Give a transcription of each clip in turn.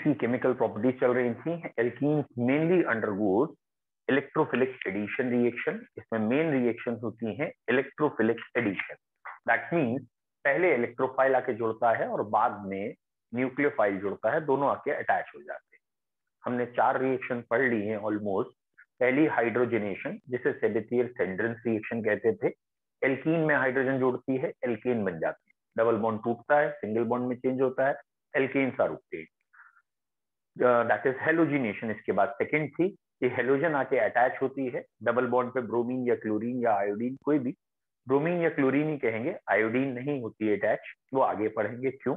सी chemical properties चल रही थी। Alkenes mainly undergoes electrophilic addition reaction. इसमें मेन रिएक्शन होती हैं इलेक्ट्रोफिलिक एडिशन। दैट मीन्स पहले इलेक्ट्रोफाइल आके जुड़ता है और बाद में न्यूक्लियोफाइल जुड़ता है, दोनों आके अटैच हो जाते हैं। हमने 4 रिएक्शन पढ़ ली हैं ऑलमोस्ट। पहली हाइड्रोजनेशन, जिसे सेबेथियर-सेंड्रेंस रिएक्शन कहते थे। एल्कीन में हाइड्रोजन जुड़ती है, एल्केन बन जाती है। डबल बॉन्ड टूटता है, सिंगल बॉन्ड में चेंज होता है, alkanes are obtained. That is halogenation. इसके बाद सेकंड थी कि हेलोजन आके अटैच होती है डबल बॉन्ड पे ब्रोमीन या क्लोरीन या आयोडीन, कोई भी। ब्रोमीन या क्लोरीन ही कहेंगे, आयोडीन नहीं होती है अटैच, वो आगे पढ़ेंगे क्यों।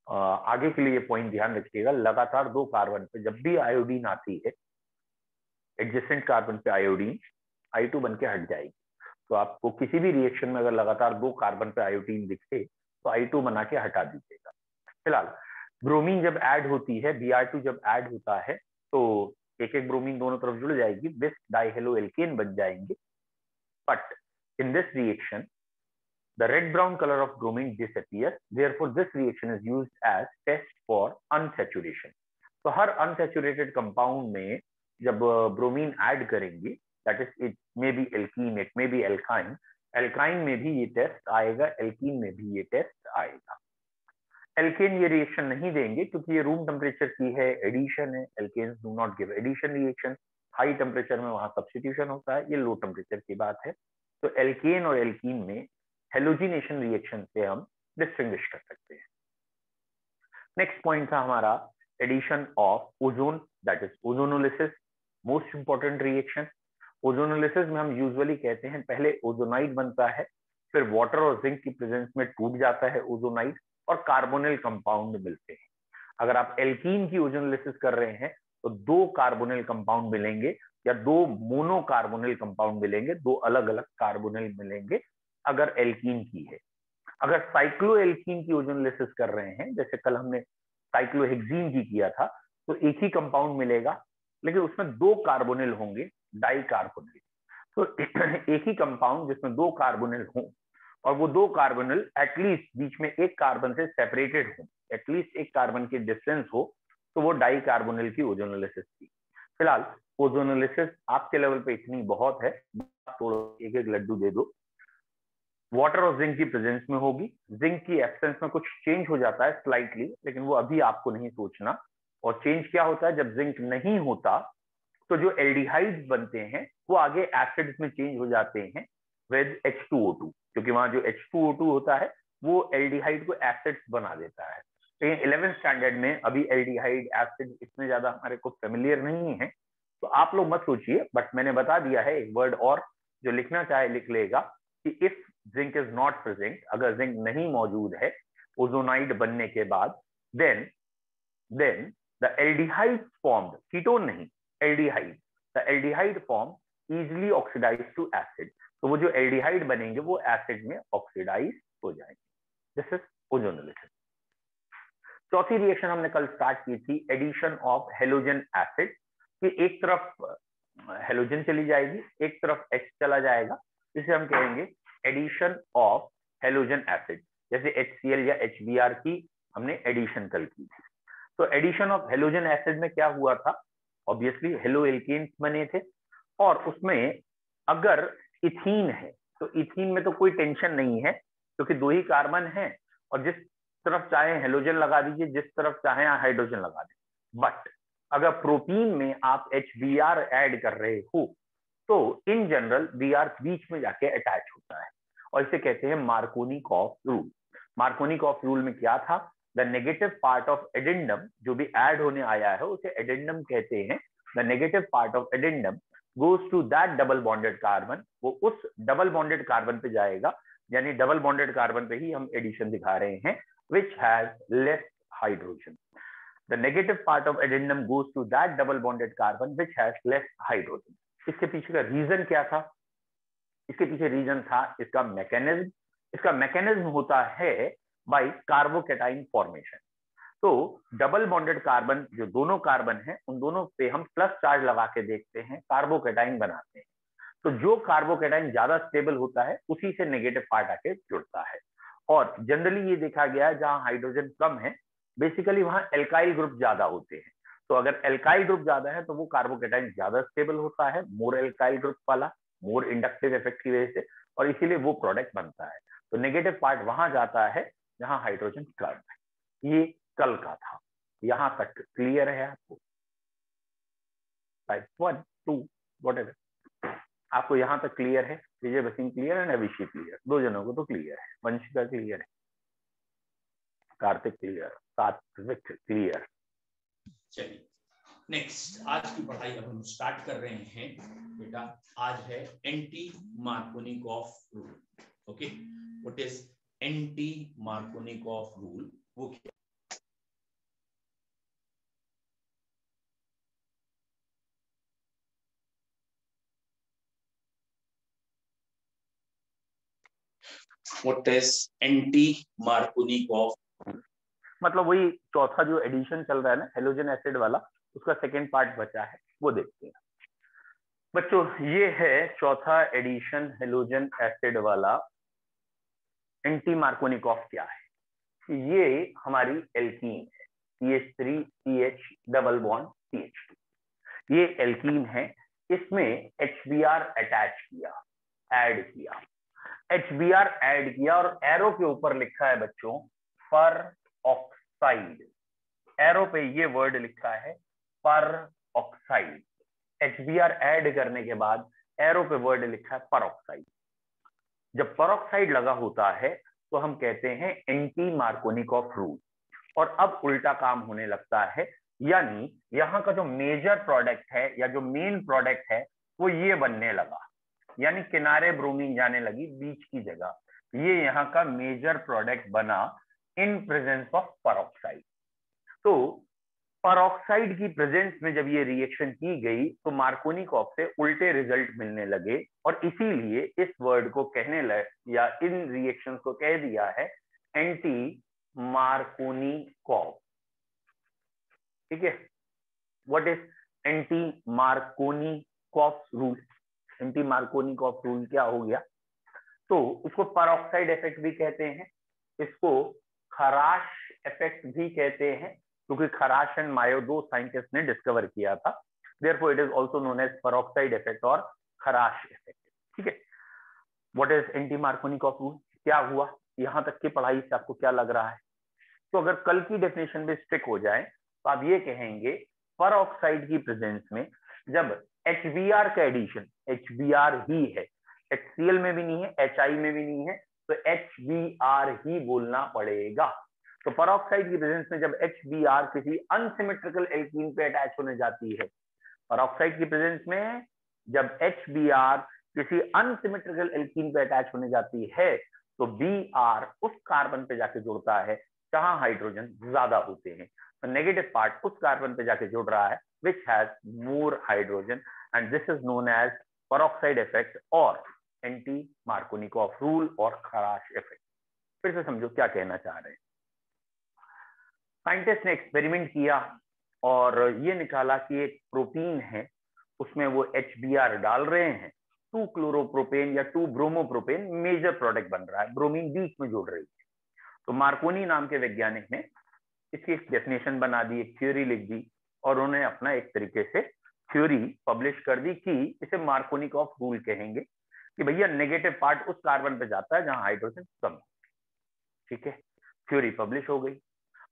आगे के लिए पॉइंट ध्यान रखिएगा, लगातार 2 कार्बन पे जब भी आयोडीन आती है, एडजेसेंट कार्बन पे आयोडीन I2 बन के हट जाएगी। तो आपको किसी भी रिएक्शन में अगर लगातार 2 कार्बन पे आयोडीन दिखे तो I2 बना के हटा दीजिएगा। फिलहाल ब्रोमीन जब ऐड होती है, Br2 जब ऐड होता है तो एक एक ब्रोमीन दोनों तरफ जुड़ जाएगी, बिस डाइहेलोएल्केन बन जाएंगे। But in this reaction the red brown color of bromine disappears, therefore this reaction is used as test for unsaturation. तो हर unsaturated compound में जब ब्रोमीन ऐड करेंगे, that is it may be alkene, it may be alkyne, alkyne में भी ये test आएगा, alkene में भी ये टेस्ट आएगा। एल्केन ये रिएक्शन नहीं देंगे क्योंकि ये रूम टेम्परेचर की है, एडिशन है। Alkanes do not give addition reaction. High temperature में वहां सब्स्टिट्यूशन होता है, ये लो टेम्परेचर की बात है। तो एल्केन और एल्कीन में हेलोजिनेशन रिएक्शन से हम डिस्टिंग्विश कर सकते हैं। नेक्स्ट पॉइंट था हमारा addition of ozone, that is ozonolysis, most important reaction. Ozonolysis में हम यूजुअली कहते हैं पहले ओजोनाइड बनता है, फिर वाटर और जिंक की प्रेजेंस में टूट जाता है ओजोनाइड और कार्बोनिल कंपाउंड मिलते हैं। अगर आप एल्कीन की ओजोनोलिसिस कर रहे हैं तो 2 कार्बोनिल कंपाउंड मिलेंगे या 2 मोनो कार्बोनिल कंपाउंड मिलेंगे, 2 अलग अलग कार्बोनिल मिलेंगे अगर एल्कीन की है। अगर साइक्लोएल्कीन की ओजोनोलिसिस कर रहे हैं, जैसे कल हमने साइक्लोहेक्सीन की किया था, तो एक ही कंपाउंड मिलेगा लेकिन उसमें 2 कार्बोनिल होंगे, डाई कार्बोनिल। तो एक ही कंपाउंड जिसमें 2 कार्बोनिल हों और वो 2 कार्बोनिल एटलीस्ट बीच में एक कार्बन से सेपरेटेड हो, एटलीस्ट एक कार्बन की डिस्टेंस हो, तो वो डाई कार्बोनिल की ओजोनोलिसिस थी। फिलहाल ओजोनोलिसिस आपके लेवल पे इतनी बहुत है, थोड़ा एक एक लड्डू दे दो। वाटर और जिंक की प्रेजेंस में होगी, जिंक की एब्सेंस में कुछ चेंज हो जाता है स्लाइटली, लेकिन वो अभी आपको नहीं सोचना। और चेंज क्या होता है, जब जिंक नहीं होता तो जो एल्डिहाइड्स बनते हैं वो आगे एसिड्स में चेंज हो जाते हैं विद H2O2, क्योंकि वहां जो H2O2 होता है वो एल्डिहाइड को एसिड्स बना देता है। लेकिन 11th स्टैंडर्ड में अभी एल्डिहाइड एसिड इतने ज्यादा हमारे को फेमिलियर नहीं है, तो आप लोग मत सोचिए, बट मैंने बता दिया है। एक वर्ड और जो लिखना चाहे लिख लेगा कि if zinc is not present, अगर जिंक नहीं मौजूद है ओजोनाइड बनने के बाद, then the aldehyde formed, ketone नहीं, aldehyde, the aldehyde form easily oxidise to acid. तो वो जो एल्डिहाइड बनेंगे वो एसिड में ऑक्सीडाइज हो जाएंगे। This is ozonolysis. चौथी रिएक्शन हमने कल स्टार्ट की थी, एडिशन ऑफ हेलोजन एसिड, कि एक तरफ हेलोजन चली जाएगी, एक तरफ H चला जाएगा, इसे हम कहेंगे एडिशन ऑफ हेलोजन एसिड। जैसे HCl या HBr की हमने एडिशन कल की थी। तो एडिशन ऑफ हेलोजन एसिड में क्या हुआ था, ऑब्वियसली हेलोएल्केन्स बने थे, और उसमें अगर इथीन है तो इथीन में तो कोई टेंशन नहीं है क्योंकि 2 ही कार्बन है, और जिस तरफ चाहे हेलोजन लगा दीजिए, जिस तरफ चाहे हाइड्रोजन लगा दीजिए। बट अगर प्रोटीन में आप HBr ऐड कर रहे हो तो इन जनरल Br बीच में जाके अटैच होता है, और इसे कहते हैं मार्कोनिकॉफ रूल। मार्कोनिकॉफ रूल में क्या था, the negative part of addendum, जो भी ऐड होने आया है उसे एडेंडम कहते हैं, the negative part of addendum goes to that double bonded carbon, वो उस डबल बॉन्डेड कार्बन पे जाएगा, यानी डबल बॉन्डेड कार्बन पे ही हम एडिशन दिखा रहे हैं, which has less hydrogen. The negative part of addendum goes to that double bonded carbon which has less hydrogen. इसके पीछे का रीजन क्या था, इसके पीछे रीजन था इसका मैकेनिज्म। इसका मैकेनिज्म होता है बाय कार्बोकैटाइन फॉर्मेशन। तो डबल बॉन्डेड कार्बन, जो दोनों कार्बन हैं उन दोनों पे हम प्लस चार्ज लगा के देखते हैं, कार्बोकैटाइन बनाते हैं। तो जो कार्बोकैटाइन ज्यादा स्टेबल होता है उसी से नेगेटिव पार्ट आके जुड़ता है, और जनरली ये देखा गया है जहां हाइड्रोजन कम है बेसिकली वहां एल्काइल ग्रुप ज्यादा होते हैं। तो अगर एल्काइल ग्रुप ज्यादा है तो वो कार्बोकेटाइन ज्यादा स्टेबल होता है, मोर एल्काइल ग्रुप वाला, मोर इंडक्टिव इफेक्ट की वजह से, और इसीलिए वो प्रोडक्ट बनता है। तो नेगेटिव पार्ट वहां जाता है जहां हाइड्रोजन कम है। ये कल का था, यहां तक क्लियर है आपको? टाइप 1 2 व्हाटएवर, आपको यहां तक क्लियर है? विजय बसिंह क्लियर है, नविशी क्लियर, दो जनों को तो क्लियर है, वंशिका क्लियर है, कार्तिक क्लियर, सात्विक क्लियर। चलिए नेक्स्ट, आज की पढ़ाई अब हम स्टार्ट कर रहे हैं बेटा। आज है anti Markovnikov rule. Okay, what is anti Markovnikov rule? वो क्या? What is anti Markovnikov? मतलब वही चौथा जो एडिशन चल रहा है ना हेलोजन एसिड वाला, उसका सेकेंड पार्ट बचा है, वो देखते हैं बच्चों। ये है चौथा एडिशन हेलोजन एसिड वाला। एंटी मार्कोनिकॉफ क्या है? ये हमारी एल्कीन है, CH3 CH double bond CH2। ये एल्कीन है, इसमें HBr अटैच किया, ऐड किया, HBr ऐड किया, और एरो के ऊपर लिखा है बच्चों पर ऑक्साइड। एरो पे ये वर्ड लिखा है पर ऑक्साइड। HBr ऐड करने के बाद एरो पे वर्ड लिखा है पर ऑक्साइड। जब पर ऑक्साइड लगा होता है तो हम कहते हैं एंटी मार्कोनिकॉफ रूल। और अब उल्टा काम होने लगता है, यानी यहाँ का जो मेजर प्रोडक्ट है या जो मेन प्रोडक्ट है वो ये बनने लगा, यानी किनारे ब्रोमीन जाने लगी बीच की जगह। ये यहाँ का मेजर प्रोडक्ट बना इन प्रेजेंस ऑफ परऑक्साइड। तो परऑक्साइड की प्रेजेंस में जब ये रिएक्शन की गई तो मार्कोनिकॉफ से उल्टे रिजल्ट मिलने लगे, और इसीलिए इस वर्ड को कहने लगे या इन रिएक्शंस को कह दिया है एंटी मार्कोनिकॉफ। ठीक है, what is anti Markovnikov rule? Anti Markovnikov rule क्या हो गया? तो इसको परऑक्साइड इफेक्ट भी कहते हैं, इसको खराश इफेक्ट भी कहते हैं, क्योंकि खराश एंड मायो दो साइंटिस्ट ने डिस्कवर किया था। Therefore it is also known as peroxide effect और खराश इफेक्ट। ठीक है, what is anti Markovnikov rule? क्या हुआ? यहां तक की पढ़ाई से आपको क्या लग रहा है? तो अगर कल की डेफिनेशन भी स्ट्रिक हो जाए तो आप ये कहेंगे परऑक्साइड की प्रेजेंस में जब HBr का एडिशन, HBr ही है, HCl में भी नहीं है, HI में भी नहीं है, तो HBr ही बोलना पड़ेगा। तो परऑक्साइड की प्रेजेंस में जब HBr किसी अनसिमेट्रिकल एल्कीन पे अटैच होने जाती है, परऑक्साइड की प्रेजेंस में जब HBr किसी अनसिमेट्रिकल एल्कीन पे अटैच होने जाती है तो Br उस कार्बन पे जाके जुड़ता है जहां हाइड्रोजन ज्यादा होते हैं। तो नेगेटिव पार्ट उस कार्बन पे जाके जुड़ रहा है which has more hydrogen, and this is known as peroxide effect और एंटी मार्कोनिकॉफ रूल और खराश इफेक्ट। फिर से समझो क्या कहना चाह रहे हैं। साइंटिस्ट ने एक्सपेरिमेंट किया और ये निकाला कि एक प्रोटीन है, उसमें वो HBr डाल रहे हैं, 2 क्लोरोप्रोपेन या 2 ब्रोमोप्रोपेन मेजर प्रोडक्ट बन रहा है, ब्रोमीन बीच में जुड़ रही है। तो मार्कोनी नाम के वैज्ञानिक ने इसकी एक डेफिनेशन बना दी, एक थ्योरी लिख दी, और उन्होंने अपना एक तरीके से थ्योरी पब्लिश कर दी कि इसे मार्कोनिकॉफ रूल कहेंगे कि भैया नेगेटिव पार्ट उस कार्बन पे जाता है जहां हाइड्रोजन कम है। ठीक है, थ्योरी पब्लिश हो गई।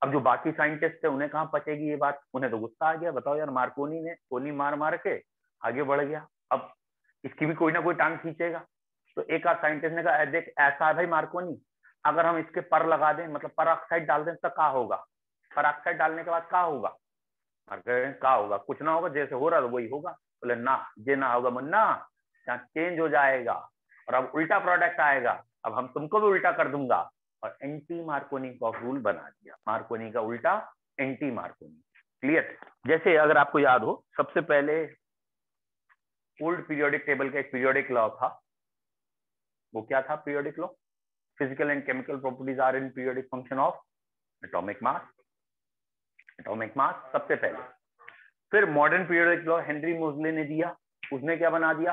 अब जो बाकी साइंटिस्ट थे उन्हें कहां पचेगी ये बात, उन्हें तो गुस्सा आ गया, बताओ यार मार्कोनी ने गोली मार मार के आगे बढ़ गया, अब इसकी भी कोई ना कोई टांग खींचेगा। तो एक आध साइंटिस्ट ने कहा देख ऐसा है भाई मार्कोनी, अगर हम इसके पर लगा दें, मतलब पर ऑक्साइड डाल दें तो क्या होगा? पर ऑक्साइड डालने के बाद क्या होगा? क्या होगा? कुछ ना होगा, जैसे हो रहा है वही होगा। बोले ना, ये ना होगा मुन्ना, यहाँ चेंज हो जाएगा और अब उल्टा प्रोडक्ट आएगा, अब हम तुमको भी उल्टा कर दूंगा। और एंटी मार्कोनिकॉफ रूल बना दिया, मार्कोनी का उल्टा एंटी मार्कोनी। क्लियर? जैसे अगर आपको याद हो, सबसे पहले ओल्ड पीरियोडिक टेबल का एक पीरियोडिक लॉ था, वो क्या था periodic law? Physical and chemical properties are in periodic function of atomic mass. Atomic mass सबसे पहले, फिर मॉडर्न पीरियोडिक लॉ हेनरी मोजले ने दिया, उसने क्या बना दिया?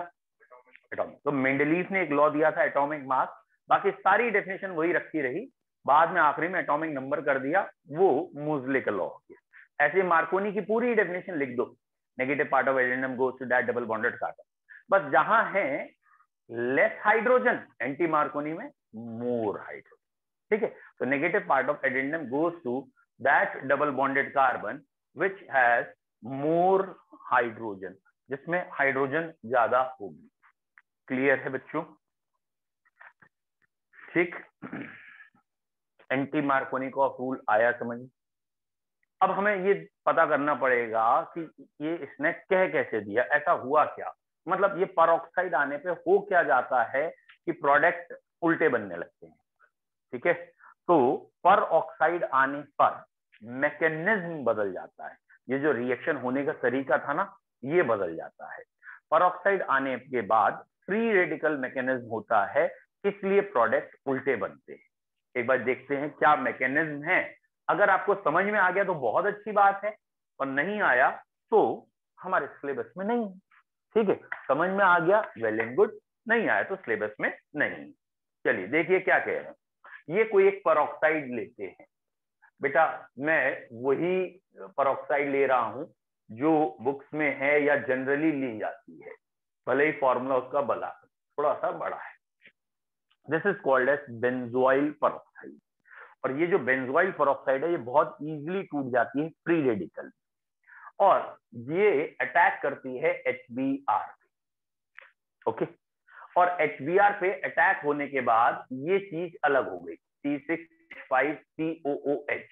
एटॉमिक। तो मेंडलीव ने एक लॉ दिया था एटॉमिक मास, बाकी सारी डेफिनेशन वही रखी रही, बाद में आखिरी में एटॉमिक नंबर कर दिया, वो मोज़ले का लॉ हो गया। ऐसे मार्कोनी की पूरी डेफिनेशन लिख दो, negative part of addendum goes to that double bonded carbon. बस जहां है लेस हाइड्रोजन, एंटी मार्कोनी में मोर हाइड्रोजन, ठीक है। तो negative part of addendum goes to that double bonded carbon which has more hydrogen, जिसमें हाइड्रोजन ज्यादा होगी। क्लियर है बच्चों? ठीक, एंटी मार्कोनी ऑफ रूल आया समझ। अब हमें ये पता करना पड़ेगा कि ये इसने कह कैसे दिया, ऐसा हुआ क्या, मतलब ये परऑक्साइड आने पे हो क्या जाता है कि प्रोडक्ट उल्टे बनने लगते हैं, ठीक है। तो परऑक्साइड आने पर मैकेनिज्म बदल जाता है, ये जो रिएक्शन होने का तरीका था ना, ये बदल जाता है। परऑक्साइड आने के बाद फ्री रेडिकल मैकेनिज्म होता है, इसलिए प्रोडक्ट उल्टे बनते हैं। एक बार देखते हैं क्या मैकेनिज्म है। अगर आपको समझ में आ गया तो बहुत अच्छी बात है, और नहीं आया तो हमारे सिलेबस में नहीं, ठीक है। समझ में आ गया वेल एंड गुड, नहीं आया तो सिलेबस में नहीं। चलिए देखिए क्या कह रहे हैं। ये कोई एक परऑक्साइड लेते हैं, बेटा मैं वही परऑक्साइड ले रहा हूं जो बुक्स में है या जनरली ली जाती है, भले ही फॉर्मूला उसका बड़ा थोड़ा सा बड़ा है। This is called as benzoyl peroxide. और ये जो बेंजोइल परऑक्साइड है ये बहुत इजीली टूट जाती है फ्री रेडिकल, और ये अटैक करती है HBr, ओके। और HBr पे अटैक होने के बाद ये चीज अलग हो गई, C6H5COOH।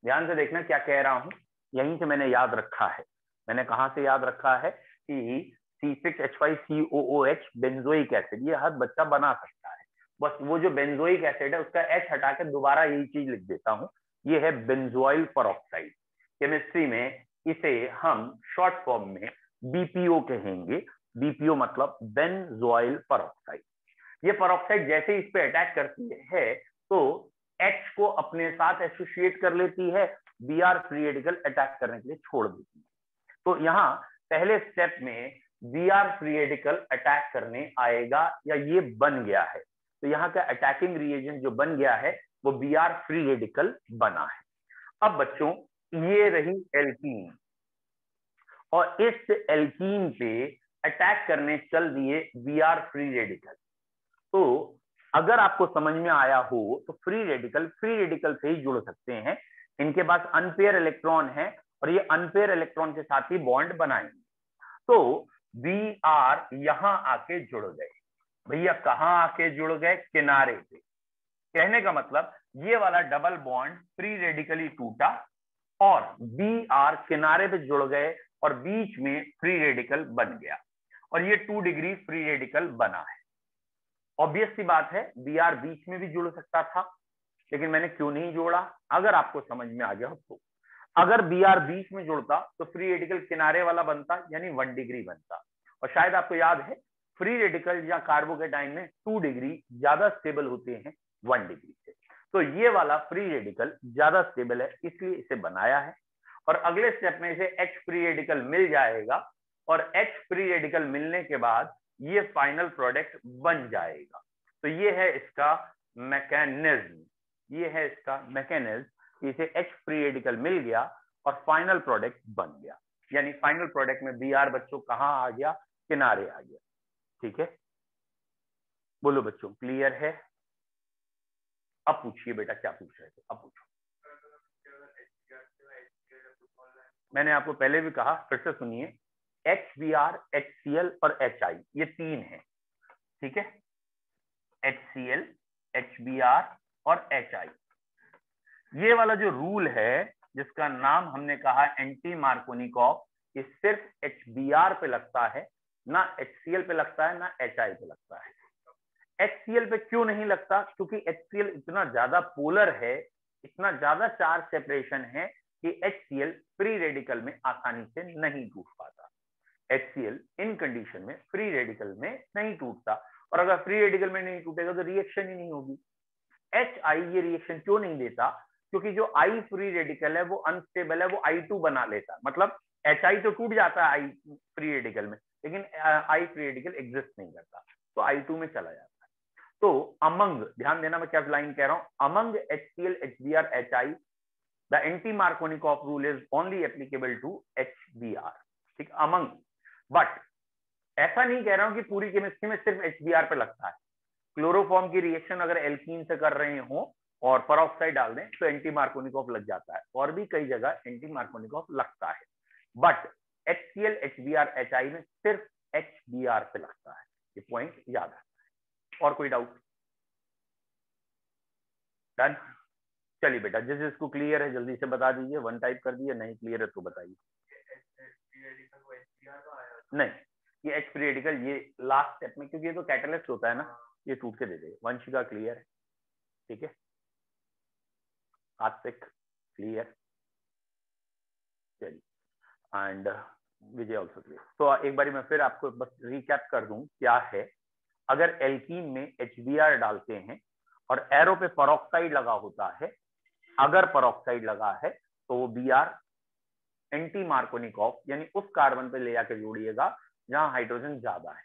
ध्यान से देखना क्या कह रहा हूं, यहीं से मैंने याद रखा है। मैंने कहां से याद रखा है कि C6H5COOH बेंजोइक एसिड, ये हर बच्चा बना सकता है। बस वो जो बेंजोइक एसिड है उसका H हटा के दोबारा यही चीज लिख देता हूं, ये है बेंजोइल परऑक्साइड। केमिस्ट्री में इसे हम शॉर्ट फॉर्म में BPO कहेंगे। BPO मतलब बेंजोइल परऑक्साइड। ये परऑक्साइड जैसे इस पे अटैक करती है तो H को अपने साथ एसोसिएट कर लेती है, Br फ्री रेडिकल अटैक करने के लिए छोड़ देती है। तो यहाँ पहले स्टेप में Br फ्री रेडिकल अटैक करने आएगा, या ये बन गया है। तो यहाँ का अटैकिंग रिएजेंट जो बन गया है वो Br फ्री रेडिकल बना है। अब बच्चों ये रही एल्कीन, और इस एल्कीन पे अटैक करने चल दिए Br फ्री रेडिकल। तो अगर आपको समझ में आया हो तो फ्री रेडिकल से ही जुड़ सकते हैं। इनके पास अनपेयर इलेक्ट्रॉन है और ये अनपेयर इलेक्ट्रॉन के साथ ही बॉन्ड बनाएंगे। तो Br यहां आके जुड़ गए। भैया कहां आके जुड़ गए? किनारे पे। कहने का मतलब ये वाला डबल बॉन्ड फ्री रेडिकली टूटा और Br किनारे पे जुड़ गए और बीच में फ्री रेडिकल बन गया, और ये 2 डिग्री फ्री रेडिकल बना है। ऑब्वियस सी बात है Br बीच में भी जुड़ सकता था, लेकिन मैंने क्यों नहीं जोड़ा, अगर आपको समझ में आ गया तो। अगर Br बीच में जुड़ता तो फ्री रेडिकल किनारे वाला बनता, यानी 1 डिग्री बनता। और शायद आपको याद है फ्री रेडिकल या कार्बोकेटाइन में 2 डिग्री ज्यादा स्टेबल होते हैं 1 डिग्री से। तो ये वाला फ्री रेडिकल ज्यादा स्टेबल है, इसलिए इसे बनाया है। और अगले स्टेप में इसे H फ्री रेडिकल मिल जाएगा, और H फ्री रेडिकल मिलने के बाद ये फाइनल प्रोडक्ट बन जाएगा। तो ये है इसका मैकेनिज्म, ये है इसका मैकेनिज्म। इसे H फ्री रेडिकल मिल गया और फाइनल प्रोडक्ट बन गया, यानी फाइनल प्रोडक्ट में Br बच्चों कहां आ गया? किनारे आ गया। ठीक है, बोलो बच्चों क्लियर है? अब पूछिए बेटा, क्या पूछ रहे थे, अब पूछो। मैंने आपको पहले भी कहा, फिर से सुनिए, HBr, HCl और HI ये 3 हैं, ठीक है। HCl, HBr और HI, ये वाला जो रूल है जिसका नाम हमने कहा एंटी मार्कोनिकॉफ, ये सिर्फ HBr पे लगता है, ना HCl पे लगता है, ना HI पे लगता है। HCl पे क्यों नहीं लगता? क्योंकि HCl इतना ज्यादा पोलर है, इतना ज्यादा चार्ज सेपरेशन है कि HCl फ्री रेडिकल में आसानी से नहीं टूट पाता। HCl इन कंडीशन में फ्री रेडिकल में नहीं टूटता, और अगर फ्री रेडिकल में नहीं टूटेगा तो रिएक्शन ही नहीं होगी। HI ये रिएक्शन क्यों नहीं देता? क्योंकि जो I फ्री रेडिकल है वो अनस्टेबल है, वो I2 बना लेता, मतलब HI तो टूट जाता है I फ्री रेडिकल में, लेकिन I फ्री रेडिकल एग्जिस्ट नहीं करता, तो I2 में चला जाता है। तो अमंग, ध्यान देना मैं क्या लाइन कह रहा हूं, among HCl, HBr, HI the anti Markovnikov rule is only applicable to HBr, ठीक, अमंग। बट ऐसा नहीं कह रहा हूं कि पूरी केमिस्ट्री में सिर्फ HBr पे लगता है। क्लोरोफॉर्म की रिएक्शन अगर एल्कीन से कर रहे हो और परऑक्साइड डाल दें तो एंटी मार्कोनिकॉफ लग जाता है, और भी कई जगह एंटी मार्कोनिकॉफ लगता है, बट HCl, HBr, HI में सिर्फ HBr पे लगता है, ये पॉइंट याद है। और कोई डाउट? डन। चलिए बेटा, जिस जिसको क्लियर है जल्दी से बता दीजिए, वन टाइप कर दिए, नहीं क्लियर है तो बताइए। नहीं, ये H पीरियडिकल ये लास्ट स्टेप में, क्योंकि ये तो कैटलिस्ट होता है ना, ये टूट के दे देगा। वंशिका क्लियर है, ठीक है, आस्तिक क्लियर, चलिए, एंड विजय ऑल्सो क्लियर। तो एक बारी मैं फिर आपको बस रिकैप कर दूं क्या है। अगर एल्कीन में HBr डालते हैं और एरो पे परऑक्साइड लगा होता है, अगर परऑक्साइड लगा है तो वो Br एंटी मार्कोनिकॉफ यानी उस कार्बन पे ले जाकर जोड़िएगा जहां हाइड्रोजन ज्यादा है,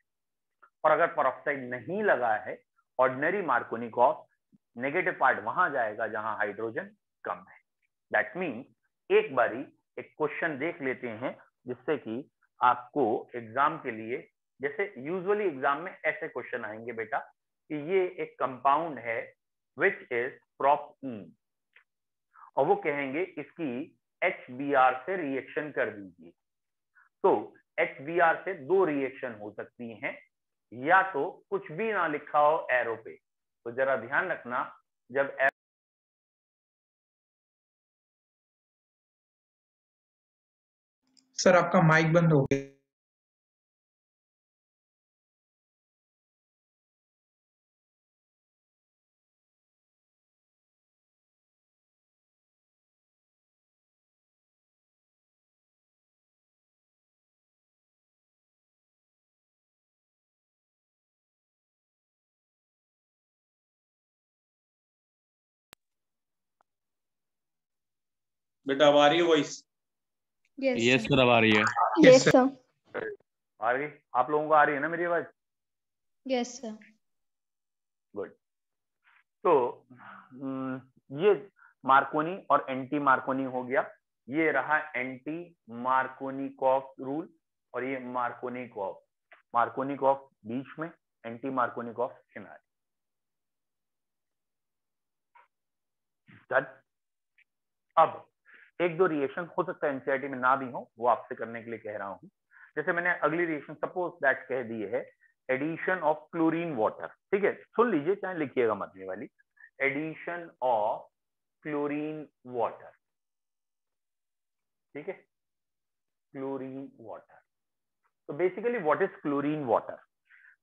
और अगर परऑक्साइड नहीं लगा है ऑर्डिनरी मार्कोनिकॉफ, नेगेटिव पार्ट वहां जाएगा जहां हाइड्रोजन कम है। दैट मीन्स एक बारी एक क्वेश्चन देख लेते हैं जिससे कि आपको एग्जाम के लिए, जैसे यूजुअली एग्जाम में ऐसे क्वेश्चन आएंगे बेटा कि ये एक कंपाउंड है विच इज प्रोपीन, और वो कहेंगे इसकी HBr से रिएक्शन कर दीजिए। तो HBr से दो रिएक्शन हो सकती हैं, या तो कुछ भी ना लिखा हो एरो पे, तो जरा ध्यान रखना जब सर आपका माइक बंद हो गया। बेटा अब आ रही है वॉइस? यस सर, अब आ रही है। Yes sir. आ रही, आप लोगों को आ रही है ना मेरी आवाज? Yes sir. गुड। तो ये मार्कोनी और एंटी मार्कोनी हो गया, ये रहा एंटी मार्कोनिकॉफ रूल, और ये मार्कोनिकॉफ, मार्कोनिकॉफ बीच में, एंटी मार्कोनिकॉफ किनारे। अब एक दो रिएक्शन हो सकता है एनसीईआरटी में ना भी हो, वो आपसे करने के लिए कह रहा हूं। जैसे मैंने अगली रिएक्शन सपोज दैट कह दी है, एडिशन ऑफ क्लोरीन वाटर, ठीक है, सुन लीजिए चाहे लिखिएगा मत ये वाली, एडिशन ऑफ क्लोरीन वाटर, ठीक है, क्लोरीन वाटर। तो basically what is chlorine water?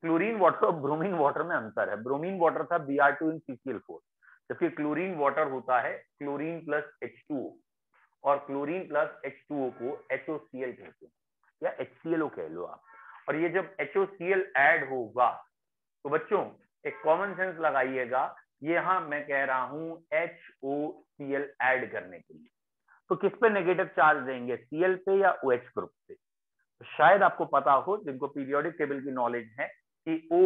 Chlorine water और ब्रोमीन वाटर में अंतर है। ब्रोमीन वाटर था Br2 इन CCl4, जबकि क्लोरीन वाटर होता है क्लोरीन प्लस H2O, और क्लोरीन प्लस H2O को HOCl कहते हैं, या HClO कह लो आप। और ये जब HOCl ऐड होगा तो बच्चों एक कॉमन सेंस लगाइएगा, ये यहां मैं कह रहा हूं HOCl ऐड करने के लिए, तो किस पे नेगेटिव चार्ज देंगे, Cl पे या OH ग्रुप पे? तो शायद आपको पता हो, जिनको पीरियोडिक टेबल की नॉलेज है, कि O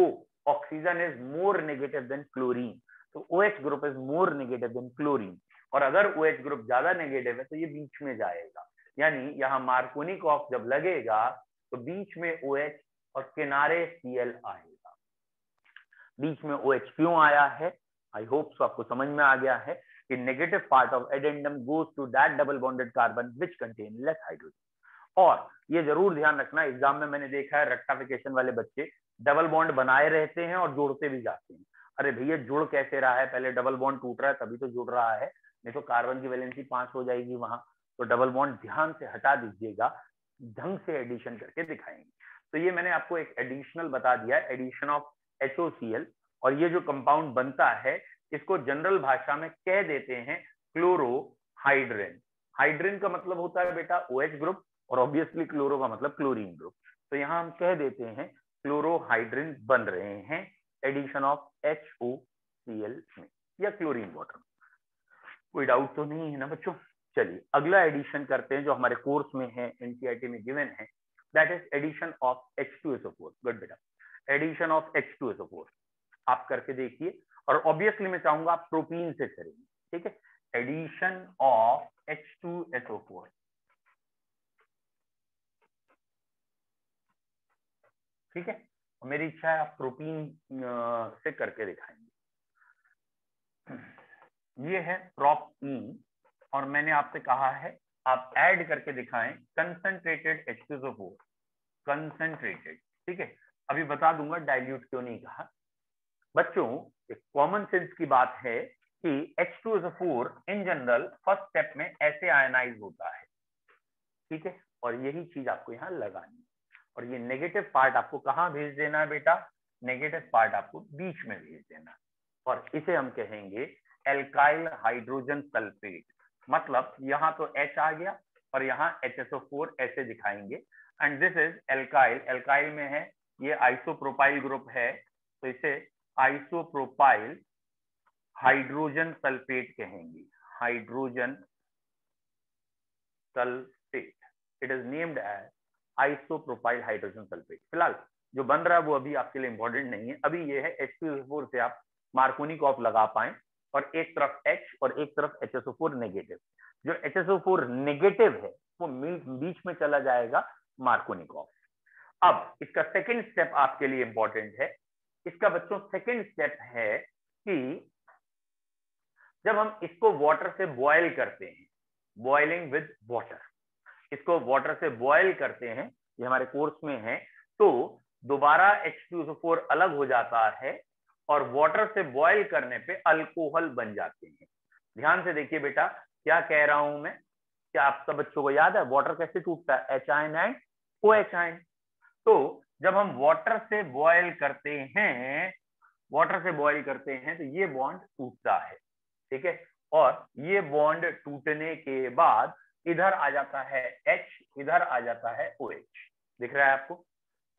oxygen is more negative than chlorine, तो OH group is more negative than chlorine, और अगर OH ग्रुप ज्यादा नेगेटिव है तो ये बीच में जाएगा, यानी यहाँ मार्कोनिकॉफ जब लगेगा तो बीच में OH और किनारे Cl आएगा। बीच में OH क्यों आया है? आई होप सो आपको समझ में आ गया है कि negative part of addendum goes to that double bonded carbon which contain less hydrogen. और ये जरूर ध्यान रखना, एग्जाम में मैंने देखा है रेक्टिफिकेशन वाले बच्चे डबल बॉन्ड बनाए रहते हैं और जोड़ते भी जाते हैं। अरे भैया जुड़ कैसे रहा है, पहले डबल बॉन्ड टूट रहा है तभी तो जुड़ रहा है, नहीं तो कार्बन की वैलेंसी 5 हो जाएगी वहां। तो डबल बॉन्ड ध्यान से हटा दीजिएगा, ढंग से एडिशन करके दिखाएंगे। तो ये मैंने आपको एक एडिशनल बता दिया, एडिशन ऑफ HOCl, और ये जो कंपाउंड बनता है इसको जनरल भाषा में कह देते हैं क्लोरोहाइड्रिन। हाइड्रिन का मतलब होता है बेटा OH ग्रुप, और ऑब्वियसली क्लोरो का मतलब क्लोरीन ग्रुप, तो यहां हम कह देते हैं क्लोरोहाइड्रिन बन रहे हैं एडिशन ऑफ HOCl में या क्लोरीन वाटर। कोई डाउट तो नहीं है ना बच्चों? चलिए अगला एडिशन करते हैं जो हमारे कोर्स में है, एनसीईआरटी में गिवन है, that is addition of H2SO4। Good बेटा, एडिशन ऑफ H2SO4। आप करके देखिए, और ऑब्वियसली मैं चाहूंगा आप प्रोपीन से करेंगे, ठीक है। एडिशन ऑफ H2SO4, ठीक है, मेरी इच्छा है आप प्रोपीन से करके दिखाएंगे। ये है प्रोपीन, और मैंने आपसे कहा है आप ऐड करके दिखाएं कंसंट्रेटेड H2SO4, कंसंट्रेटेड, ठीक है। अभी बता दूंगा डाइल्यूट क्यों नहीं कहा। बच्चों, एक कॉमन सेंस की बात है कि H2SO4 in general first step में ऐसे आयनाइज होता है, ठीक है, और यही चीज आपको यहाँ लगानी है। और ये नेगेटिव पार्ट आपको कहाँ भेज देना है बेटा? नेगेटिव पार्ट आपको बीच में भेज देना है, और इसे हम कहेंगे एल्काइल हाइड्रोजन सल्फेट। मतलब यहाँ तो H आ गया और यहाँ HSO4 ऐसे दिखाएंगे, and this is alkyl. Alkyl में है ये आइसोप्रोपाइल ग्रुप है, तो इसे आइसोप्रोपाइल हाइड्रोजन सल्फेट कहेंगे, hydrogen sulphate. It is named as isopropyl hydrogen sulphate. फिलहाल जो बन रहा है वो अभी आपके लिए इंपॉर्टेंट नहीं है, अभी ये है H2SO4 से आप मार्कोनिकॉफ लगा पाए, और एक तरफ H और एक तरफ HSO4 नेगेटिव। जो HSO4 नेगेटिव है वो बीच में चला जाएगा मार्कोनिकॉफ। अब इसका सेकंड स्टेप आपके लिए इंपॉर्टेंट है। इसका बच्चों सेकंड स्टेप है कि जब हम इसको वाटर से बॉयल करते हैं, बॉइलिंग विद वाटर, इसको वाटर से बॉयल करते हैं, ये हमारे कोर्स में है, तो दोबारा H2SO4 अलग हो जाता है और वाटर से बॉयल करने पे अल्कोहल बन जाते हैं। ध्यान से देखिए बेटा, क्या कह रहा हूं मैं, क्या आप सब बच्चों को याद है वाटर कैसे टूटता है? H ion and OH ion. तो जब हम वाटर से बॉयल करते हैं, वाटर से बॉयल करते हैं तो ये बॉन्ड टूटता है, ठीक है, और ये बॉन्ड टूटने के बाद इधर आ जाता है H, इधर आ जाता है OH। दिख रहा है आपको?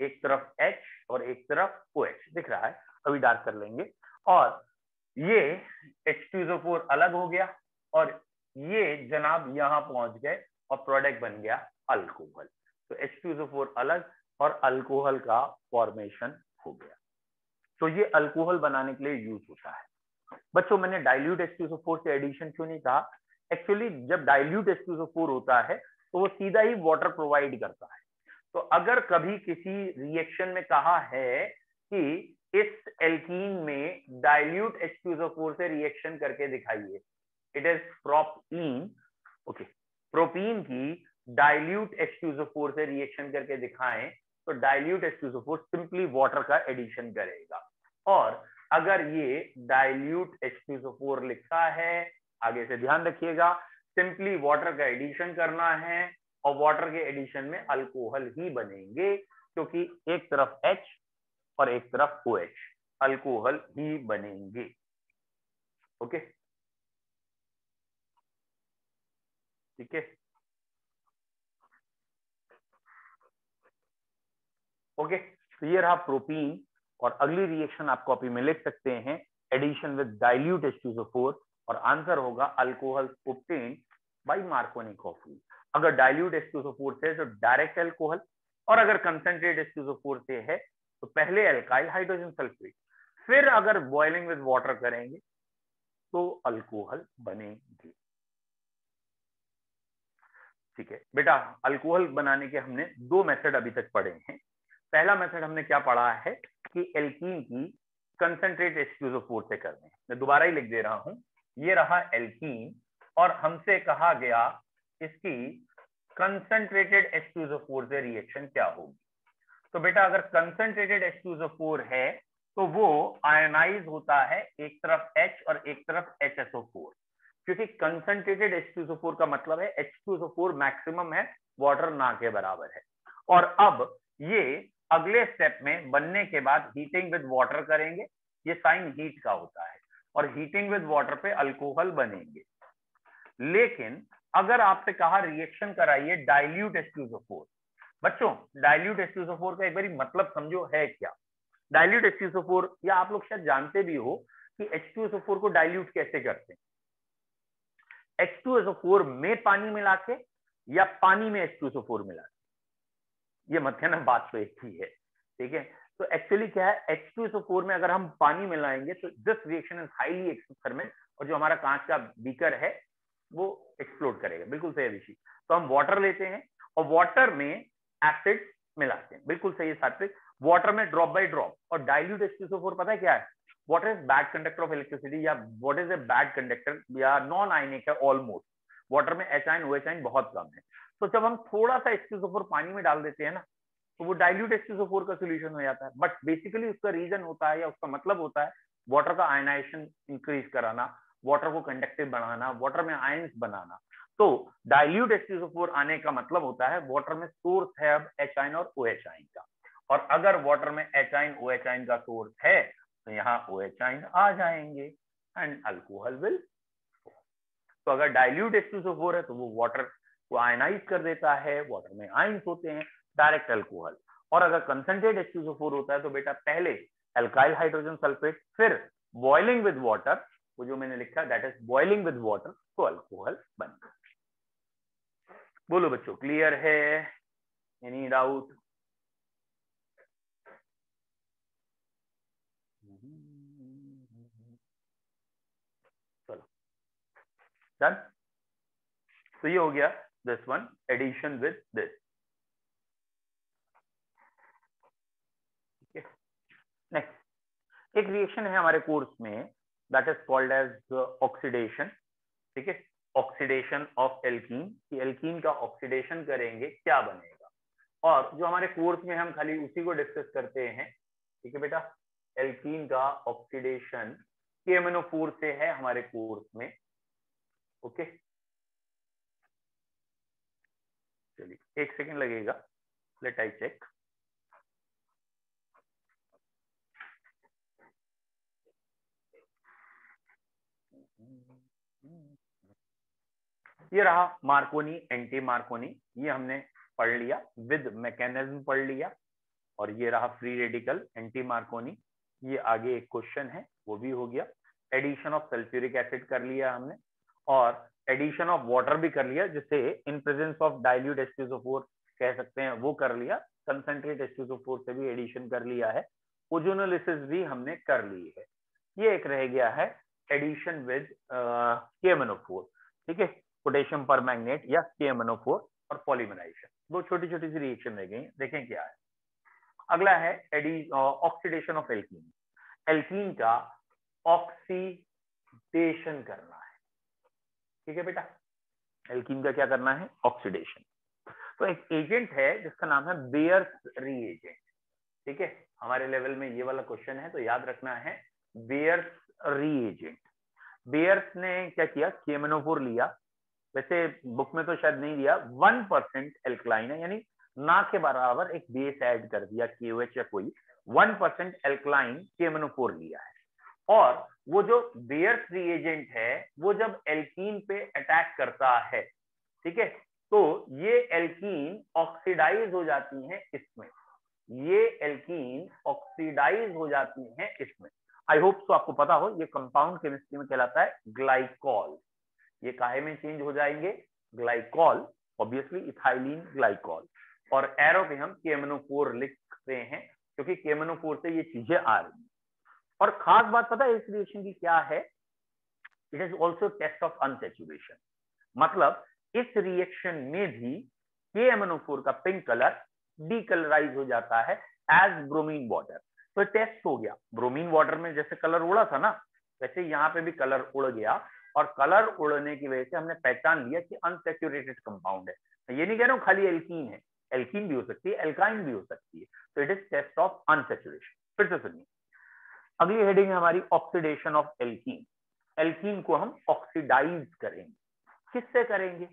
एक तरफ H और एक तरफ OH दिख रहा है, अभी डार्क कर लेंगे। और ये H2SO4 अलग हो गया और ये जनाब यहां पहुंच गए और प्रोडक्ट बन गया अल्कोहल। तो H2SO4 अलग और अल्कोहल का फॉर्मेशन हो गया। तो ये अल्कोहल बनाने के लिए यूज होता है। बच्चों, मैंने डाइल्यूट H2SO4 से एडिशन क्यों नहीं कहा? एक्चुअली जब डाइल्यूट H2SO4 होता है तो वो सीधा ही वाटर प्रोवाइड करता है। तो अगर कभी किसी रिएक्शन में कहा है कि इस एल्कीन में डाइल्यूट H2SO4 से रिएक्शन करके दिखाइए, it is propene, okay, propene की डाइल्यूट H2SO4 से रिएक्शन करके दिखाएं, तो डाइल्यूट H2SO4 सिंपली वाटर का एडिशन करेगा। और अगर ये डाइल्यूट H2SO4 लिखा है, आगे से ध्यान रखिएगा, सिंपली वाटर का एडिशन करना है और वाटर के एडिशन में अल्कोहल ही बनेंगे, क्योंकि एक तरफ H और एक तरफ OH, अल्कोहल ही बनेंगे। ओके, ठीक है, ओके। तो ये रहा प्रोपीन, और अगली रिएक्शन आप कॉपी में लिख सकते हैं, एडिशन विद डाइल्यूट H2SO4, और आंसर होगा alcohol obtained by Markovnikov rule. अगर डाइल्यूट H2SO4 से तो डायरेक्ट अल्कोहल, और अगर कंसंट्रेट H2SO4 से है तो पहले एल्काइल हाइड्रोजन सल्फेट, फिर अगर बॉइलिंग विद वाटर करेंगे तो अल्कोहल बनेंगे। ठीक है बेटा, अल्कोहल बनाने के हमने दो मेथड अभी तक पढ़े हैं। पहला मेथड हमने क्या पढ़ा है कि एल्कीन की कंसंट्रेट H2SO4 से करते हैं। मैं दोबारा ही लिख दे रहा हूं, ये रहा एल्कीन और हमसे कहा गया इसकी कंसंट्रेटेड H2SO4 से रिएक्शन क्या होगी। तो बेटा अगर कंसंट्रेटेड H2SO4 है तो वो आयनाइज होता है एक तरफ H और एक तरफ HSO4, क्योंकि कंसंट्रेटेड H2SO4 का मतलब है H2SO4 मैक्सिमम है, वाटर ना के बराबर है। और अब ये अगले स्टेप में बनने के बाद हीटिंग विद वाटर करेंगे, ये साइन हीट का होता है, और हीटिंग विद वाटर पे अल्कोहल बनेंगे। लेकिन अगर आपसे कहा रिएक्शन कराइए डाइल्यूट H2SO4, बच्चों डाइल्यूट H2SO4 का एक बारी मतलब समझो है क्या। डाइल्यूट H2SO4, या आप लोग शायद जानते भी हो कि H2SO4 को डाइल्यूट कैसे करते हैं, H2SO4 में पानी मिला के या पानी में H2SO4 मिला के, ये मत कहना, बात तो एक ही है, ठीक है। तो एक्चुअली क्या है, H2SO4 में अगर हम पानी मिलाएंगे तो this reaction is highly exothermic, और जो हमारा कांच का बीकर है वो एक्सप्लोड करेगा। बिल्कुल सही ऋषि। तो हम वाटर लेते हैं और वाटर में एसिड मिलाते हैं। बिल्कुल सही है सात्विक। वाटर में ड्रॉप बाय ड्रॉप। और डाइल्यूट H2SO4 पता है क्या है, what is bad conductor of electricity, या what is a bad conductor, या नॉन आयनिक है ऑलमोस्ट। वाटर में H आयन OH आयन बहुत कम है। तो जब हम थोड़ा सा H2SO4 पानी में डाल देते हैं ना, तो वो डाइल्यूट H2SO4 का सोल्यूशन हो जाता है। बट बेसिकली उसका रीजन होता है या उसका मतलब होता है वाटर का आयनाइजेशन इंक्रीज कराना, वाटर को कंडक्टिव बनाना, वाटर में आयंस बनाना। तो डाइल्यूट H2SO4 आने का मतलब होता है वाटर में सोर्स है अब H आयन और OH आयन का, और अगर वाटर में H आयन OH आयन का सोर्स है तो यहाँ OH आयन आ जाएंगे एंड अल्कोहल विल। तो अगर डाइल्यूट H2SO4 है तो वो वाटर को आयनाइज कर देता है, वाटर में आयंस होते हैं, डायरेक्ट अल्कोहल। और अगर कंसंट्रेट H2SO4 होता है तो बेटा पहले एल्काइल हाइड्रोजन सल्फेट, फिर बॉइलिंग विद वाटर, वो जो मैंने लिखा that is boiling with water, तो अल्कोहल बन गया। बोलो बच्चों, क्लियर है? Any doubt? चलो डन। तो ये हो गया this one, addition with this. Next एक रिएक्शन है हमारे कोर्स में that is called as oxidation. ठीक है, ऑक्सीडेशन ऑफ एल्कीन। कि एल्कीन का ऑक्सीडेशन करेंगे क्या बनेगा, और जो हमारे कोर्स में हम खाली उसी को डिस्कस करते हैं। ठीक है बेटा, एल्कीन का ऑक्सीडेशन KMnO4 से है हमारे कोर्स में। ओके, चलिए एक सेकेंड लगेगा, लेट आई चेक। ये रहा मार्कोनी, एंटी मार्कोनी, ये हमने पढ़ लिया, विद मैकेनिज्म पढ़ लिया। और ये रहा फ्री रेडिकल एंटी मार्कोनी, ये आगे एक क्वेश्चन है वो भी हो गया। एडिशन ऑफ सल्फ्यूरिक एसिड कर लिया हमने, और एडिशन ऑफ वाटर भी कर लिया, जिसे in presence of dilute H2SO4 कह सकते हैं, वो कर लिया। कंसंट्रेट H2SO4 से भी एडिशन कर लिया है। ओजोनोलिसिस भी हमने कर ली है। ये एक रह गया है एडिशन विद KMnO4। ठीक है, पोटेशियम परमैंगनेट या KMnO4 और पॉलीमराइजेशन, दो छोटी छोटी सी रिएक्शन रह गई। देखें क्या है। अगला है ऑक्सीडेशन ऑफ एल्कीन। एल्कीन का ऑक्सीडेशन करना है। ठीक है बेटा, एल्कीन का क्या करना है? ऑक्सीडेशन। तो एक एजेंट है जिसका नाम है बेयर्स रीएजेंट। ठीक है, हमारे लेवल में ये वाला क्वेश्चन है तो याद रखना है बेयर्स रीएजेंट। बेयर्स ने क्या किया, KMnO4 लिया, वैसे बुक में तो शायद नहीं दिया, 1% एल्कलाइन है, यानी ना के बराबर एक बेस ऐड कर दिया, KOH या कोई 1% एल्कलाइन KMnO4 लिया है। और वो जो बेयर्स रिएजेंट है वो जब एल्कीन पे अटैक करता है, ठीक है, तो ये एल्कीन ऑक्सीडाइज हो जाती हैं इसमें, ये एल्कीन ऑक्सीडाइज हो जाती हैं इसमें। आई होप सो आपको पता हो, ये कंपाउंड केमिस्ट्री में कहलाता है ग्लाइकॉल। ये काहे में चेंज हो जाएंगे? Glycol, obviously ethylene glycol. और एरो पे हम KMnO4 लिखते हैं क्योंकि KMnO4 से ये चीजें आ रही हैं। और खास बात पता है इस रिएक्शन की क्या है? It is also test of unsaturation. मतलब इस रिएक्शन में भी KMnO4 का पिंक कलर डीकलराइज हो जाता है एज ब्रोमीन वाटर। तो टेस्ट हो गया, ब्रोमीन वाटर में जैसे कलर उड़ा था ना, वैसे यहाँ पे भी कलर उड़ गया। और कलर उड़ने की वजह से हमने पहचान लिया कि अनसैचुरेटेड कंपाउंड है। ये नहीं कह रहा हूँ खाली एल्कीन है, एल्कीन भी हो सकती है, एल्काइन भी हो सकती है। तो it is test of unsaturation. फिर से सुनिए, अगली हेडिंग है हमारी ऑक्सीडेशन ऑफ एल्कीन। एल्कीन को हम ऑक्सीडाइज करेंगे। किससे करेंगे?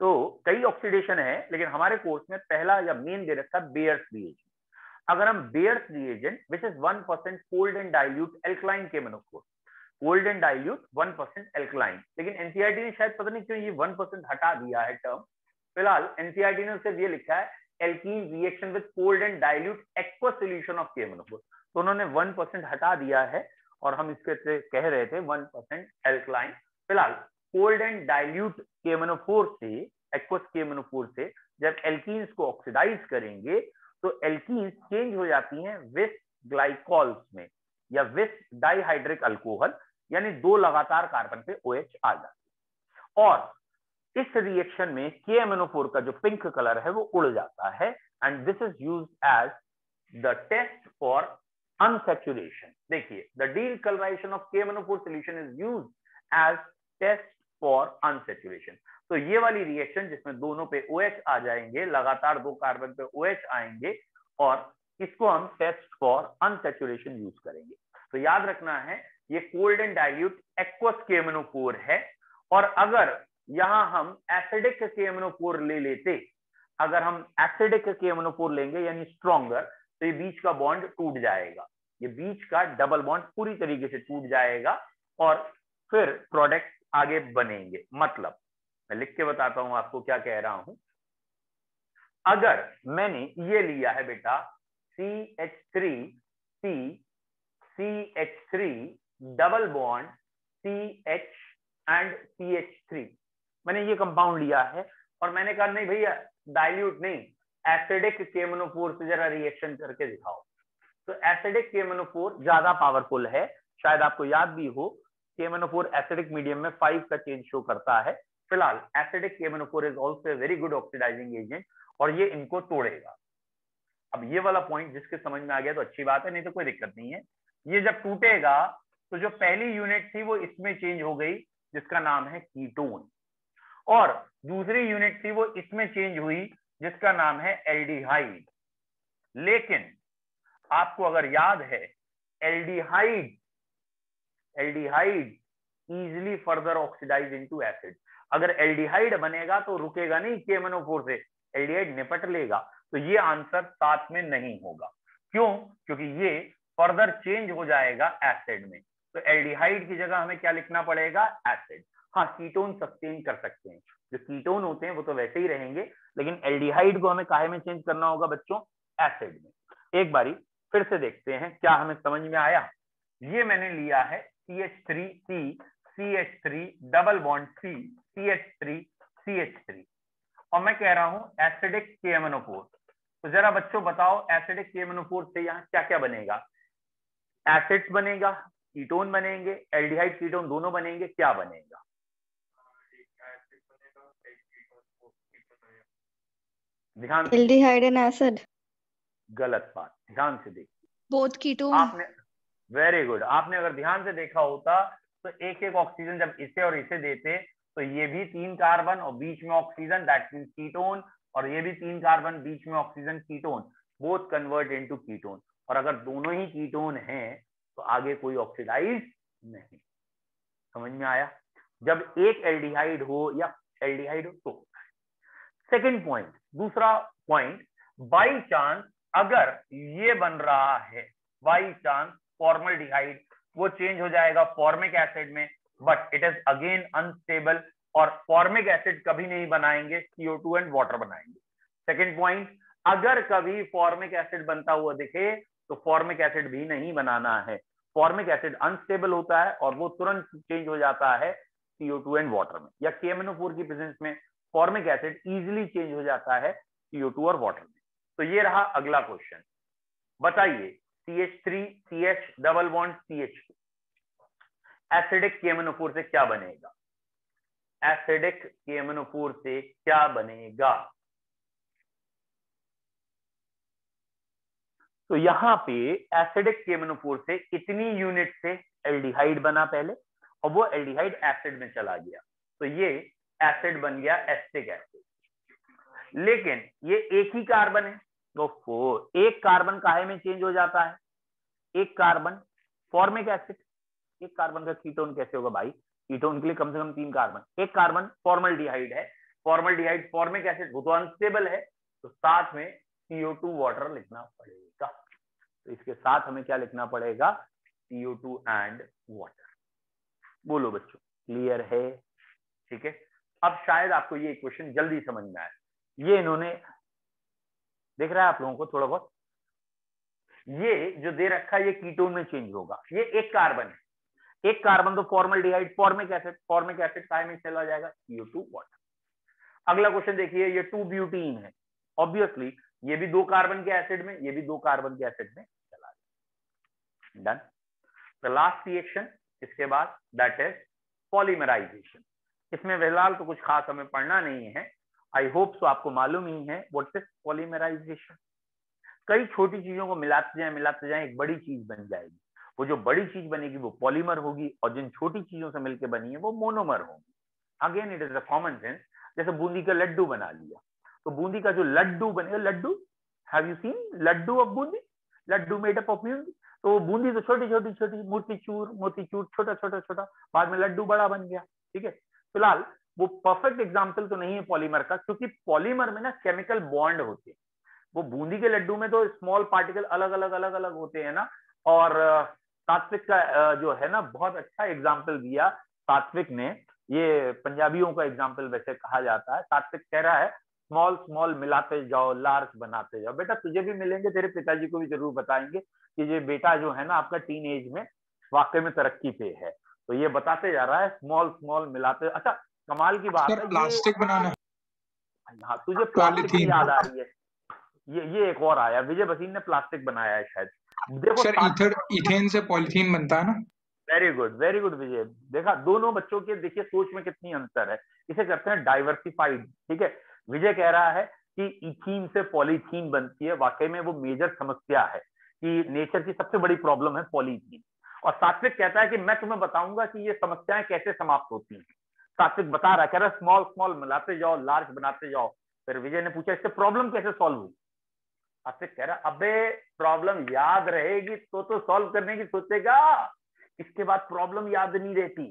तो कई ऑक्सीडेशन है, लेकिन हमारे कोर्स में पहला या मेन दे रखा है बेयर्स रिएजेंट। अगर हम bears reagent which is 1% cold and dilute alkaline KMnO4, cold and dilute 1% alkaline, लेकिन एनसीईआरटी ने शायद पता नहीं क्यों ये 1% हटा दिया है टर्म। फिलहाल एनसीईआरटी ने सिर्फ ये लिखा है alkene reaction with cold and dilute aqueous solution of KMnO4, तो उन्होंने 1% हटा दिया है और हम इसके कह रहे थे 1% एल्कलाइन। फिलहाल कोल्ड एंड डाइल्यूट KMnO4 से, एक्वस KMnO4 से जब एल्कीन्स को ऑक्सीडाइज करेंगे तो एल्कीन्स चेंज हो जाती हैं विथ ग्लाइकॉल्स में या विथ डाइहाइड्रिक अल्कोहल, यानी दो लगातार कार्बन पे OH आ जाती है और इस रिएक्शन में KMNO4 का जो पिंक कलर है वो उड़ जाता है and this is used as the test for unsaturation. देखिए, the decolourisation of KMNO4 solution is used as test for unsaturation. तो ये वाली रिएक्शन जिसमें दोनों पे OH आ जाएंगे, लगातार दो कार्बन पे OH आएंगे और इसको हम टेस्ट फॉर अनसैचुरेशन यूज करेंगे। तो याद रखना है ये cold and dilute aqueous KMNO4 है और अगर यहां हम एसिडिक KMNO4 ले लेते, अगर हम एसिडिक KMNO4 लेंगे यानी स्ट्रॉन्गर, तो ये बीच का बॉन्ड टूट जाएगा, ये बीच का डबल बॉन्ड पूरी तरीके से टूट जाएगा और फिर प्रोडक्ट आगे बनेंगे। मतलब मैं लिख के बताता हूं आपको क्या कह रहा हूं। अगर मैंने ये लिया है बेटा CH3 CH3 double bond CH and CH3, मैंने ये कंपाउंड लिया है और मैंने कहा नहीं भैया डाइल्यूट नहीं, एसिडिक KMNO4 से जरा रिएक्शन करके दिखाओ। तो एसिडिक KMNO4 ज्यादा पावरफुल है, शायद आपको याद भी हो KMNO4 एसिडिक मीडियम में 5 का चेंज शो करता है। फिलहाल acidic KMNO4 is also very good oxidising agent और ये इनको तोड़ेगा। अब ये वाला पॉइंट जिसके समझ में आ गया तो अच्छी बात है, नहीं तो कोई दिक्कत नहीं है। ये जब टूटेगा तो जो पहली यूनिट थी वो इसमें चेंज हो गई जिसका नाम है कीटोन, और दूसरी यूनिट थी वो इसमें चेंज हुई जिसका नाम है एल्डिहाइड। लेकिन आपको अगर याद है aldehyde easily further oxidise into acid. अगर एल्डिहाइड बनेगा तो रुकेगा नहीं KMNO4 से, एल्डिहाइड निपट लेगा। तो ये आंसर साथ में नहीं होगा। क्यों? क्योंकि ये फर्दर चेंज हो जाएगा एसिड में। तो एल्डिहाइड की जगह हमें क्या लिखना पड़ेगा? एसिड। हाँ, कीटोन सस्टेन कर सकते हैं, जो कीटोन होते हैं वो तो वैसे ही रहेंगे, लेकिन एल्डिहाइड को हमें काहे में चेंज करना होगा बच्चों? एसिड में। एक बारी फिर से देखते हैं क्या हमें समझ में आया। ये मैंने लिया है CH3 CH3 double bond C CH3 और मैं कह रहा हूं एसिडिक KMNO4। तो जरा बच्चों बताओ एसिडिक KMNO4 से यहाँ क्या क्या बनेगा? एसिड्स बनेगा, कीटोन बनेंगे, एल्डिहाइड कीटोन दोनों बनेंगे, क्या बनेगा? ध्यान से, एल्डिहाइड एंड एसिड। गलत बात, ध्यान से देखिए। Both ketone. आपने वेरी गुड, आपने अगर ध्यान से देखा होता तो एक एक ऑक्सीजन जब इसे और इसे देते तो ये भी 3 कार्बन और बीच में ऑक्सीजन, दैट मींस कीटोन, और ये भी 3 कार्बन बीच में oxygen, ketone, both convert into ketone. और अगर दोनों ही कीटोन हैं तो आगे कोई ऑक्सीडाइज नहीं। समझ में आया? जब एक एल्डिहाइड हो या एल्डिहाइड हो तो। सेकंड पॉइंट, दूसरा पॉइंट, बाई चांस अगर ये बन रहा है, बाई चांस फॉर्मल्डिहाइड, वो चेंज हो जाएगा फॉर्मिक एसिड में, but it is again unstable, और फॉर्मिक एसिड कभी नहीं बनाएंगे, CO2 एंड वाटर बनाएंगे। सेकंड पॉइंट, अगर कभी फॉर्मिक एसिड बनता हुआ दिखे तो फॉर्मिक एसिड भी नहीं बनाना है। फॉर्मिक एसिड अनस्टेबल होता है और वो तुरंत चेंज हो जाता है CO2 एंड वाटर में, या KMNO4 की प्रेजेंस में फॉर्मिक एसिड इजीली चेंज हो जाता है CO2 और वाटर में। तो ये रहा अगला क्वेश्चन। बताइए CH3 CH double bond CH2 acidic KMNO4 से क्या बनेगा? एसिडिक KMNO4 से क्या बनेगा? तो यहां पे एसिडिक KMNO4 से इतनी यूनिट से एल्डिहाइड बना पहले, और वो एल्डिहाइड एसिड में चला गया, तो ये एसिड बन गया एसिटिक एसिड। लेकिन ये एक ही कार्बन है, तो एक कार्बन काहे में चेंज हो जाता है? एक कार्बन फॉर्मिक एसिड, एक कार्बन का कीटोन कैसे होगा भाई? कीटोन के लिए कम से कम 3 कार्बन। एक कार्बन फॉर्मल्डिहाइड है, फॉर्मल्डिहाइड फॉर्मिक एसिड, वो तो अनस्टेबल है, तो साथ में CO2 वाटर लिखना पड़ेगा। तो इसके साथ हमें क्या लिखना पड़ेगा? CO2 and water. बोलो बच्चों, क्लियर है? ठीक है, अब शायद आपको ये क्वेश्चन जल्दी समझ में आए। ये इन्होंने दिख रहा है आप लोगों को थोड़ा बहुत, ये जो दे रखा है ये कीटोन में चेंज होगा। ये एक कार्बन है, एक कार्बन तो फॉर्मल्डिहाइड फॉर्मिक एसिड काहे में चला जाएगा? CO2 water. अगला क्वेश्चन देखिए, ये 2-ब्यूटीन है, ऑब्वियसली ये भी 2 कार्बन के एसिड में, ये भी 2 कार्बन के एसिड में चला जाएगा। डन। द लास्ट रिएक्शन इसके बाद दैट इज पॉलीमराइजेशन। इसमें फिलहाल तो कुछ खास हमें पढ़ना नहीं है, आई होप सो आपको मालूम ही है व्हाट इज पॉलीमराइजेशन। कई छोटी चीजों को मिलाते जाएं एक बड़ी चीज बन जाएगी। वो जो बड़ी चीज बनेगी वो पॉलीमर होगी और जिन छोटी चीजों से मिलकर बनी है वो मोनोमर होगी। Again it is a common sense. जैसे बूंदी का लड्डू बना लिया, तो बूंदी का जो लड्डू बनेगा, laddoo, have you seen laddoo of boondi? Laddoo made up of boondi. तो बूंदी तो छोटी छोटी छोटी, मोतीचूर छोटा छोटा छोटा, बाद में लड्डू बड़ा बन गया। ठीक है, फिलहाल वो परफेक्ट एग्जाम्पल तो नहीं है पॉलीमर का, क्योंकि पॉलीमर में ना केमिकल बॉन्ड होते हैं। वो बूंदी के लड्डू में तो स्मॉल पार्टिकल अलग अलग होते हैं ना। और सात्विक का जो है ना बहुत अच्छा एग्जाम्पल दिया सात्विक ने, ये पंजाबियों का एग्जाम्पल वैसे कहा जाता है। सात्विक कह रहा है स्मॉल स्मॉल मिलाते जाओ, लार्ज बनाते जाओ। बेटा तुझे भी मिलेंगे, तेरे पिताजी को भी जरूर बताएंगे कि ये बेटा जो है ना आपका टीन एज में वाकई में तरक्की पे है। तो ये बताते जा रहा है स्मॉल स्मॉल मिलाते। अच्छा कमाल की बात है, प्लास्टिक बनाना। हाँ तुझे प्लास्टिक की याद आ रही है, ये एक और आया, विजय भसीन ने प्लास्टिक बनाया है शायद। देखो सर इथेन से पॉलीथीन बनता है ना। वेरी गुड विजय। देखा दोनों बच्चों के, देखिए सोच में कितनी अंतर है। इसे करते हैं डाइवर्सिफाइड। ठीक है, विजय कह रहा है कि इथीन से पॉलीथीन बनती है, वाकई में वो मेजर समस्या है कि नेचर की सबसे बड़ी प्रॉब्लम है पॉलीथीन। और सात्विक कहता है कि मैं तुम्हें बताऊंगा कि ये समस्याएं कैसे समाप्त होती हैं। सात्विक बता रहा है, कह रहा है स्मॉल स्मॉल मिलाते जाओ, लार्ज बनाते जाओ। फिर विजय ने पूछा इससे प्रॉब्लम कैसे सॉल्व हुई? सात्विक कह रहा अबे प्रॉब्लम याद रहेगी तो सॉल्व करने की सोचेगा, इसके बाद प्रॉब्लम याद नहीं रहती।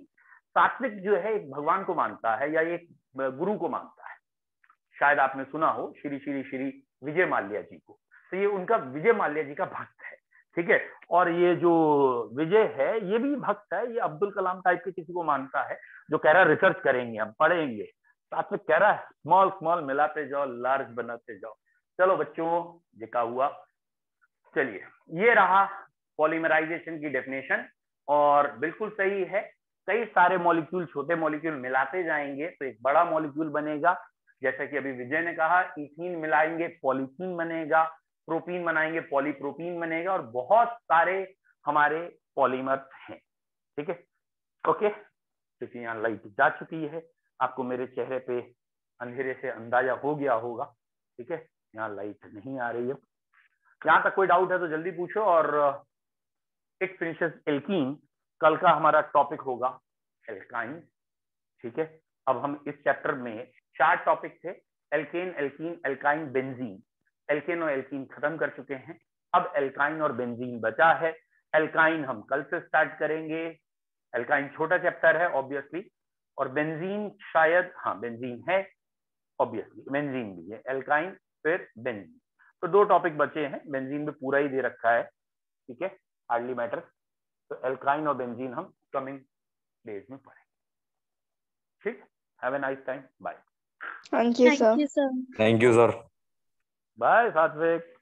सात्विक जो है एक भगवान को मानता है या एक गुरु को मानता है। शायद आपने सुना हो श्री श्री श्री विजय माल्या जी को, तो ये उनका विजय माल्या जी का भक्त है। ठीक है, और ये जो विजय है ये भी भक्त है, ये अब्दुल कलाम टाइप के किसी को मानता है, जो कह रहा है रिसर्च करेंगे, हम पढ़ेंगे। सात्विक कह रहा है स्मॉल स्मॉल मिलाते जाओ, लार्ज बनाते जाओ। चलो बच्चों ये क्या हुआ, चलिए ये रहा पॉलीमराइजेशन की डेफिनेशन, और बिल्कुल सही है। कई सारे मॉलिक्यूल, छोटे मॉलिक्यूल मिलाते जाएंगे तो एक बड़ा मॉलिक्यूल बनेगा। जैसे कि अभी विजय ने कहा इथीन मिलाएंगे पॉलीथीन बनेगा, प्रोपीन बनाएंगे पॉलीप्रोपीन बनेगा, और बहुत सारे हमारे पॉलीमर्स हैं। ठीक है, ओके। क्योंकि यहाँ लाइट जा चुकी है, आपको मेरे चेहरे पे अंधेरे से अंदाजा हो गया होगा। ठीक है, यहाँ लाइट नहीं आ रही है। यहाँ तक कोई डाउट है तो जल्दी पूछो। और इट फिनिशेस एल्कीन, कल का हमारा टॉपिक होगा एल्काइन। ठीक है, अब हम इस चैप्टर में 4 टॉपिक थे, alkane, alkene, alkyne, benzene. Alkane और एल्कीन खत्म कर चुके हैं, अब एल्काइन और बेंजीन बचा है। एल्काइन हम कल से स्टार्ट करेंगे। एल्काइन छोटा चैप्टर है ऑब्वियसली, और बेंजीन शायद, हाँ बेंजीन है ऑब्वियसली, बेंजीन भी है, एल्काइन फिर बेंजीन। तो 2 टॉपिक बचे हैं, बेंजीन में पूरा ही दे रखा है। ठीक है, हार्डली मैटर। तो एल्काइन और बेंजीन हम कमिंग डेज में पढ़ेंगे। ठीक, have a nice time, bye. Thank you sir. Thank you sir. Bye सात्विक।